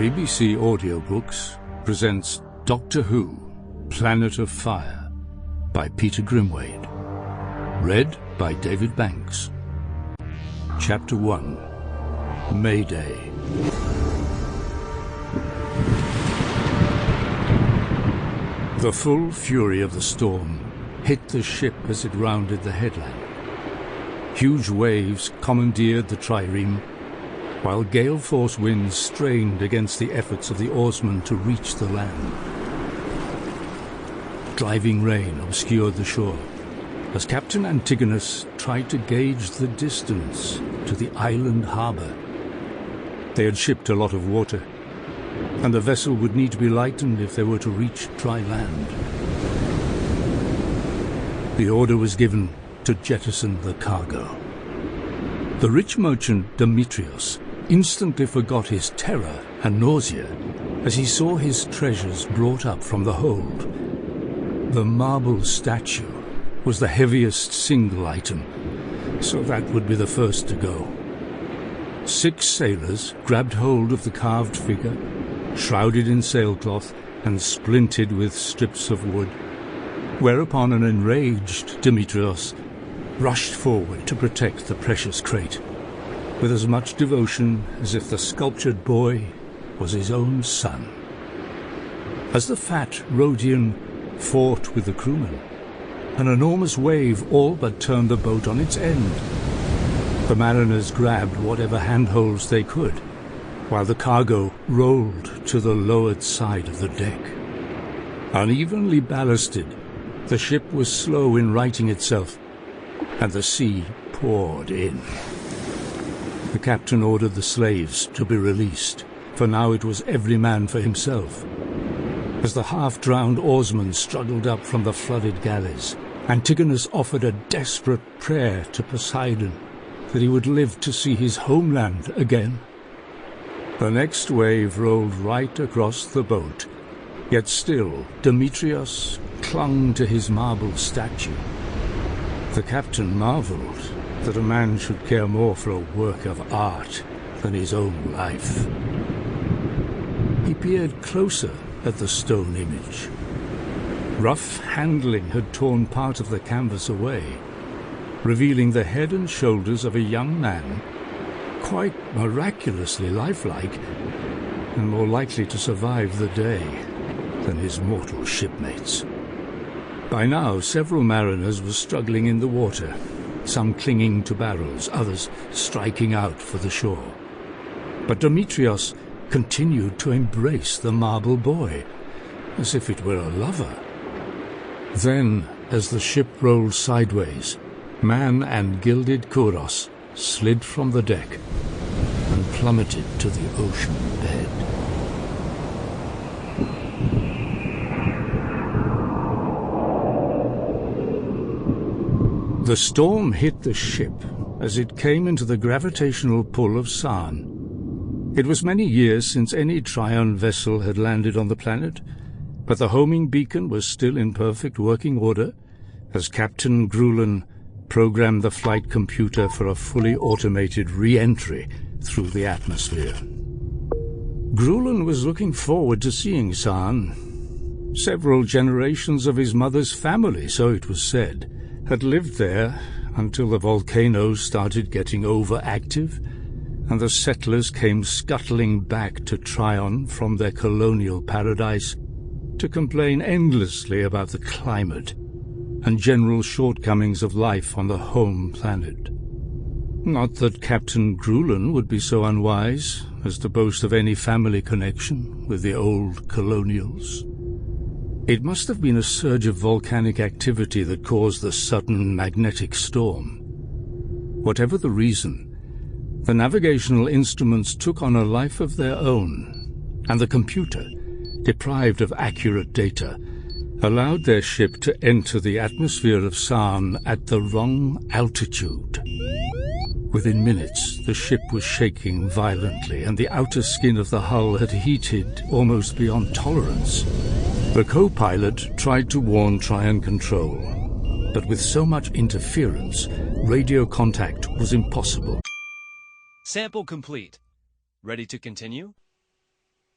BBC Audiobooks presents Doctor Who, Planet of Fire by Peter Grimwade. Read by David Banks. Chapter 1, Mayday. The full fury of the storm hit the ship as it rounded the headland. Huge waves commandeered the trireme, while gale-force winds strained against the efforts of the oarsmen to reach the land. Driving rain obscured the shore as Captain Antigonus tried to gauge the distance to the island harbour. They had shipped a lot of water, and the vessel would need to be lightened if they were to reach dry land. The order was given to jettison the cargo. The rich merchant Demetrios instantly forgot his terror and nausea as he saw his treasures brought up from the hold. The marble statue was the heaviest single item, so that would be the first to go. 6 sailors grabbed hold of the carved figure, shrouded in sailcloth and splinted with strips of wood, whereupon an enraged Demetrios rushed forward to protect the precious crate, with as much devotion as if the sculptured boy was his own son. As the fat Rhodian fought with the crewmen, an enormous wave all but turned the boat on its end. The mariners grabbed whatever handholds they could, while the cargo rolled to the lowered side of the deck. Unevenly ballasted, the ship was slow in righting itself, and the sea poured in. The captain ordered the slaves to be released, for now it was every man for himself. As the half-drowned oarsmen struggled up from the flooded galleys, Antigonus offered a desperate prayer to Poseidon that he would live to see his homeland again. The next wave rolled right across the boat, yet still Demetrios clung to his marble statue. The captain marveled that a man should care more for a work of art than his own life. He peered closer at the stone image. Rough handling had torn part of the canvas away, revealing the head and shoulders of a young man, quite miraculously lifelike, and more likely to survive the day than his mortal shipmates. By now, several mariners were struggling in the water, some clinging to barrels, others striking out for the shore. But Demetrios continued to embrace the marble boy, as if it were a lover. Then, as the ship rolled sideways, man and gilded kuros slid from the deck and plummeted to the ocean bed. The storm hit the ship as it came into the gravitational pull of Sarn. It was many years since any Trion vessel had landed on the planet, but the homing beacon was still in perfect working order as Captain Grulin programmed the flight computer for a fully automated re-entry through the atmosphere. Grulin was looking forward to seeing Sarn. Several generations of his mother's family, so it was said, had lived there until the volcanoes started getting overactive and the settlers came scuttling back to Trion from their colonial paradise to complain endlessly about the climate and general shortcomings of life on the home planet. Not that Captain Grulin would be so unwise as to boast of any family connection with the old colonials. It must have been a surge of volcanic activity that caused the sudden magnetic storm. Whatever the reason, the navigational instruments took on a life of their own, and the computer, deprived of accurate data, allowed their ship to enter the atmosphere of Sarn at the wrong altitude. Within minutes, the ship was shaking violently, and the outer skin of the hull had heated almost beyond tolerance. The co-pilot tried to warn Trion Control, but with so much interference, radio contact was impossible. Sample complete. Ready to continue?